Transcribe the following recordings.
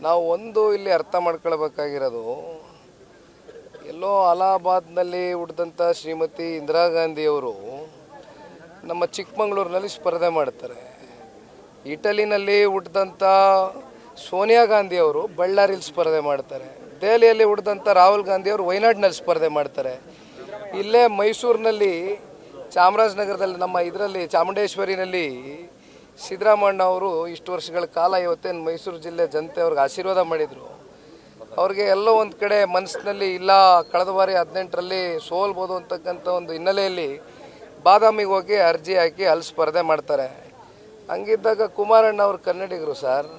ನಾವು ಇಲ್ಲಿ ಅರ್ಥ ಮಾಡ್ಕೊಳ್ಬೇಕಾಗಿರೋದು, ಎಲ್ಲೋ ಅಲಹಾಬಾದ್ನಲ್ಲಿ ಹುಟ್ಟಿದಂಥ ಶ್ರೀಮತಿ ಇಂದಿರಾ ಗಾಂಧಿಯವರು ನಮ್ಮ ಚಿಕ್ಕಮಗಳೂರಿನಲ್ಲಿ ಸ್ಪರ್ಧೆ ಮಾಡ್ತಾರೆ. ಇಟಲಿನಲ್ಲಿ ಹುಟ್ಟಿದಂಥ ಸೋನಿಯಾ ಗಾಂಧಿಯವರು ಬಳ್ಳಾರಿಯಲ್ಲಿ ಸ್ಪರ್ಧೆ ಮಾಡ್ತಾರೆ. ದೆಹಲಿಯಲ್ಲಿ ಹುಟ್ಟಿದಂಥ ರಾಹುಲ್ ಗಾಂಧಿಯವರು ವಯನಾಡ್ನಲ್ಲಿ ಸ್ಪರ್ಧೆ ಮಾಡ್ತಾರೆ. ಇಲ್ಲೇ ಮೈಸೂರಿನಲ್ಲಿ ಚಾಮರಾಜನಗರದಲ್ಲಿ ನಮ್ಮ ಚಾಮುಂಡೇಶ್ವರಿನಲ್ಲಿ ಸಿದ್ದರಾಮಣ್ಣ ಅವರು ಇಷ್ಟು ವರ್ಷಗಳ ಕಾಲ ಇವತ್ತೇನು ಮೈಸೂರು ಜಿಲ್ಲೆ ಜನತೆ ಅವ್ರಿಗೆ ಆಶೀರ್ವಾದ ಮಾಡಿದರು. ಅವ್ರಿಗೆ ಎಲ್ಲೋ ಒಂದು ಕಡೆ ಮನಸ್ಸಿನಲ್ಲಿ ಇಲ್ಲ, ಕಳೆದ ಬಾರಿ 18ರಲ್ಲಿ ಸೋಲ್ಬೋದು ಅಂತಕ್ಕಂಥ ಒಂದು ಹಿನ್ನೆಲೆಯಲ್ಲಿ ಬಾದಾಮಿಗೆ ಹೋಗಿ ಅರ್ಜಿ ಹಾಕಿ ಅಲ್ಲಿ ಸ್ಪರ್ಧೆ ಮಾಡ್ತಾರೆ. ಹಂಗಿದ್ದಾಗ ಕುಮಾರಣ್ಣ ಅವರು ಕನ್ನಡಿಗರು ಸರ್,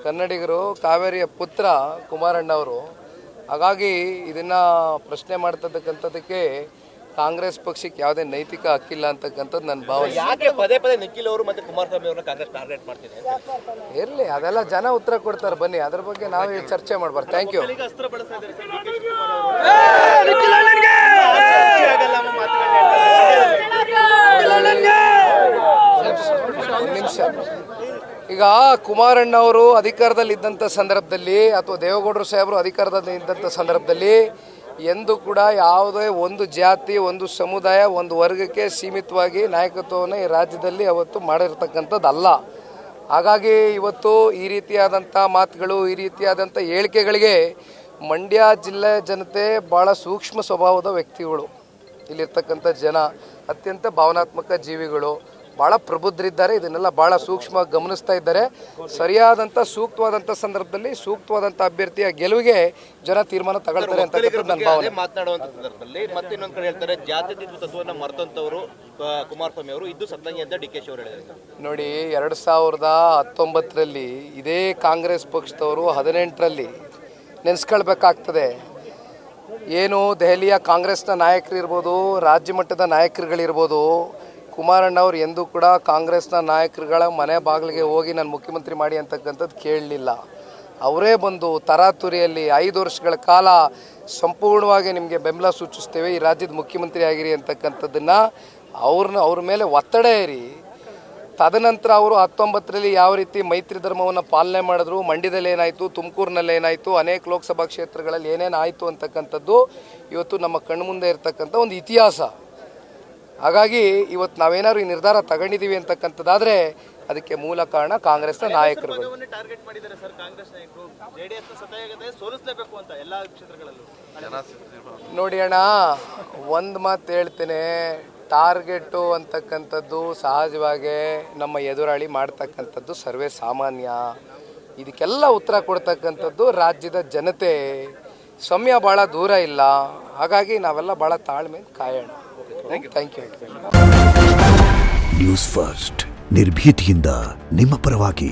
ಕನ್ನಡಿಗರು, ಕಾವೇರಿಯ ಪುತ್ರ ಕುಮಾರಣ್ಣ ಅವರು. ಹಾಗಾಗಿ ಇದನ್ನು ಪ್ರಶ್ನೆ ಮಾಡ್ತಕ್ಕಂಥದ್ದಕ್ಕೆ ಕಾಂಗ್ರೆಸ್ ಪಕ್ಷಕ್ಕೆ ಯಾವುದೇ ನೈತಿಕ ಹಕ್ಕಿಲ್ಲ ಅಂತಕ್ಕಂಥದ್ದು ನನ್ನ ಭಾವನೆ. ಯಾಕೆ ಪದೇ ಪದೇ ನಿಖಿಲ್ ಅವರು ಮತ್ತೆ ಕುಮಾರಸ್ವಾಮಿ ಅವರನ್ನ ಕಾಂಗ್ರೆಸ್ ಟಾರ್ಗೆಟ್ ಮಾಡ್ತಿದೆ? ಇರಲಿ, ಅದೆಲ್ಲ ಜನ ಉತ್ತರ ಕೊಡ್ತಾರೆ, ಬನ್ನಿ ಅದ್ರ ಬಗ್ಗೆ ನಾವು ಚರ್ಚೆ ಮಾಡ್ಬಾರ್ದು. Thank you. ಒಂದು ನಿಮಿಷ. ಈಗ ಕುಮಾರಣ್ಣ ಅವರು ಅಧಿಕಾರದಲ್ಲಿ ಇದ್ದಂಥ ಸಂದರ್ಭದಲ್ಲಿ ಅಥವಾ ದೇವೇಗೌಡರು ಸಾಹೇಬರು ಅಧಿಕಾರದಲ್ಲಿ ಇದ್ದಂಥ ಸಂದರ್ಭದಲ್ಲಿ ಎಂದು ಕೂಡ ಯಾವುದೇ ಒಂದು ಜಾತಿ, ಒಂದು ಸಮುದಾಯ, ಒಂದು ವರ್ಗಕ್ಕೆ ಸೀಮಿತವಾಗಿ ನಾಯಕತ್ವವನ್ನು ಈ ರಾಜ್ಯದಲ್ಲಿ ಅವತ್ತು ಮಾಡಿರ್ತಕ್ಕಂಥದ್ದಲ್ಲ. ಹಾಗಾಗಿ ಇವತ್ತು ಈ ರೀತಿಯಾದಂಥ ಮಾತುಗಳು, ಈ ರೀತಿಯಾದಂಥ ಹೇಳಿಕೆಗಳಿಗೆ ಮಂಡ್ಯ ಜಿಲ್ಲೆ ಜನತೆ ಭಾಳ ಸೂಕ್ಷ್ಮ ಸ್ವಭಾವದ ವ್ಯಕ್ತಿಗಳು. ಇಲ್ಲಿರ್ತಕ್ಕಂಥ ಜನ ಅತ್ಯಂತ ಭಾವನಾತ್ಮಕ ಜೀವಿಗಳು, ಭಾಳ ಪ್ರಬುದ್ಧರಿದ್ದಾರೆ. ಇದನ್ನೆಲ್ಲ ಭಾಳ ಸೂಕ್ಷ್ಮವಾಗಿ ಗಮನಿಸ್ತಾ ಇದ್ದಾರೆ. ಸರಿಯಾದಂಥ ಸೂಕ್ತವಾದಂಥ ಸಂದರ್ಭದಲ್ಲಿ ಸೂಕ್ತವಾದಂಥ ಅಭ್ಯರ್ಥಿಯ ಗೆಲುವಿಗೆ ಜನ ತೀರ್ಮಾನ ತಗೊಳ್ತಾರೆ ಅಂತ ನನ್ನ ಭಾವನೆ. ಮಾತನಾಡುವಂಥ ಸಂದರ್ಭದಲ್ಲಿ ಮತ್ತೆ ಇನ್ನೊಂದು ಕಡೆ ಹೇಳ್ತಾರೆ, ಜಾತ್ಯತೀತ ತತ್ವವನ್ನು ಮರೆತಂತವರು ಕುಮಾರಸ್ವಾಮಿ ಅವರು ಇದ್ದು ಸತ್ತಂಗೆ ಅಂತ ಡಿ ಕೆ ಶಿ ಅವರು ಹೇಳಿದ್ದಾರೆ. ನೋಡಿ, 2019ರಲ್ಲಿ ಇದೇ ಕಾಂಗ್ರೆಸ್ ಪಕ್ಷದವರು 18ರಲ್ಲಿ ನೆನೆಸ್ಕೊಳ್ಬೇಕಾಗ್ತದೆ. ಏನು ದೆಹಲಿಯ ಕಾಂಗ್ರೆಸ್ನ ನಾಯಕರಿರ್ಬೋದು, ರಾಜ್ಯ ಮಟ್ಟದ ನಾಯಕರುಗಳಿರ್ಬೋದು, ಕುಮಾರಣ್ಣ ಅವರು ಎಂದೂ ಕೂಡ ಕಾಂಗ್ರೆಸ್ನ ನಾಯಕರುಗಳ ಮನೆ ಬಾಗಿಲಿಗೆ ಹೋಗಿ ನಾನು ಮುಖ್ಯಮಂತ್ರಿ ಮಾಡಿ ಅಂತಕ್ಕಂಥದ್ದು ಕೇಳಲಿಲ್ಲ. ಅವರೇ ಬಂದು ತರಾತುರಿಯಲ್ಲಿ 5 ವರ್ಷಗಳ ಕಾಲ ಸಂಪೂರ್ಣವಾಗಿ ನಿಮಗೆ ಬೆಂಬಲ ಸೂಚಿಸ್ತೇವೆ, ಈ ರಾಜ್ಯದ ಮುಖ್ಯಮಂತ್ರಿ ಆಗಿರಿ ಅಂತಕ್ಕಂಥದ್ದನ್ನು ಅವ್ರ ಮೇಲೆ ಒತ್ತಡ ಏರಿ ತದನಂತರ ಅವರು 19ರಲ್ಲಿ ಯಾವ ರೀತಿ ಮೈತ್ರಿ ಧರ್ಮವನ್ನು ಪಾಲನೆ ಮಾಡಿದ್ರು, ಮಂಡ್ಯದಲ್ಲಿ ಏನಾಯಿತು, ತುಮಕೂರಿನಲ್ಲಿ ಏನಾಯಿತು, ಅನೇಕ ಲೋಕಸಭಾ ಕ್ಷೇತ್ರಗಳಲ್ಲಿ ಏನೇನು ಆಯಿತು ಅಂತಕ್ಕಂಥದ್ದು ಇವತ್ತು ನಮ್ಮ ಕಣ್ಮುಂದೆ ಇರತಕ್ಕಂಥ ಒಂದು ಇತಿಹಾಸ. ಹಾಗಾಗಿ ಇವತ್ತು ನಾವೇನಾದ್ರು ಈ ನಿರ್ಧಾರ ತಗೊಂಡಿದ್ದೀವಿ ಅಂತಕ್ಕಂಥದ್ದಾದರೆ ಅದಕ್ಕೆ ಮೂಲ ಕಾರಣ ಕಾಂಗ್ರೆಸ್ನ ನಾಯಕರುಗಳು. ನೋಡಿ ಅಣ್ಣ, ಒಂದು ಮಾತು ಹೇಳ್ತೇನೆ, ಟಾರ್ಗೆಟು ಅಂತಕ್ಕಂಥದ್ದು ಸಹಜವಾಗಿ ನಮ್ಮ ಎದುರಾಳಿ ಮಾಡ್ತಕ್ಕಂಥದ್ದು ಸರ್ವೇ ಸಾಮಾನ್ಯ. ಇದಕ್ಕೆಲ್ಲ ಉತ್ತರ ಕೊಡ್ತಕ್ಕಂಥದ್ದು ರಾಜ್ಯದ ಜನತೆ. ಸಮಯ ಭಾಳ ದೂರ ಇಲ್ಲ, ಹಾಗಾಗಿ ನಾವೆಲ್ಲ ಭಾಳ ತಾಳ್ಮೆ ಕಾಯೋಣ. Thank you. ನ್ಯೂಸ್ ಫಸ್ಟ್, ನಿರ್ಭೀತಿಯಿಂದ ನಿಮ್ಮ ಪರವಾಗಿ.